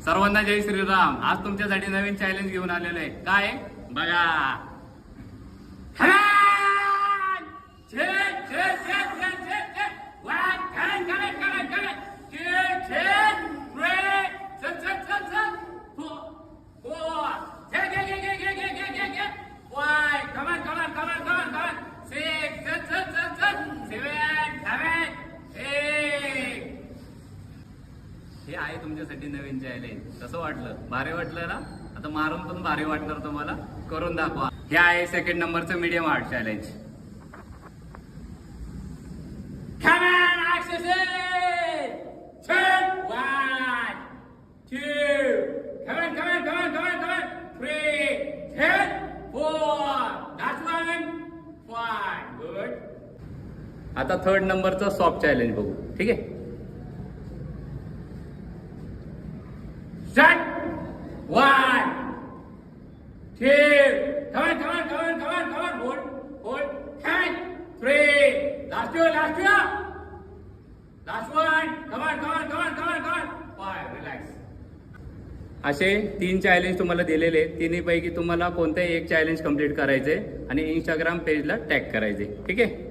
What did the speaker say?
सर्वांना जय श्रीराम. आज तुमच्यासाठी नवीन चॅलेंज घेऊन आलेलो आहे. काय बघा. हे आहे तुमच्यासाठी नवीन चॅलेंज. कसं वाटलं? भारी वाटलं ना? आता मारून पण भारी वाटणार तुम्हाला. करून दाखवा. हे आहे सेकंड नंबरचं मीडियम हार्ट चॅलेंज. आता थर्ड नंबरचं सॉफ्ट चॅलेंज बघू. ठीक आहे. Set. 1, 2. Come on. Hold. 10, 3. Last two. Last one. Come on. 5. Relax. असे 3 चॅलेंज तुम्हाला दिलेले. तिन्ही पैकी तुम्हाला कोणत्याही एक चॅलेंज कम्प्लीट करायचे आणि इंस्टाग्राम पेजला टॅग करायचे. ठीक आहे.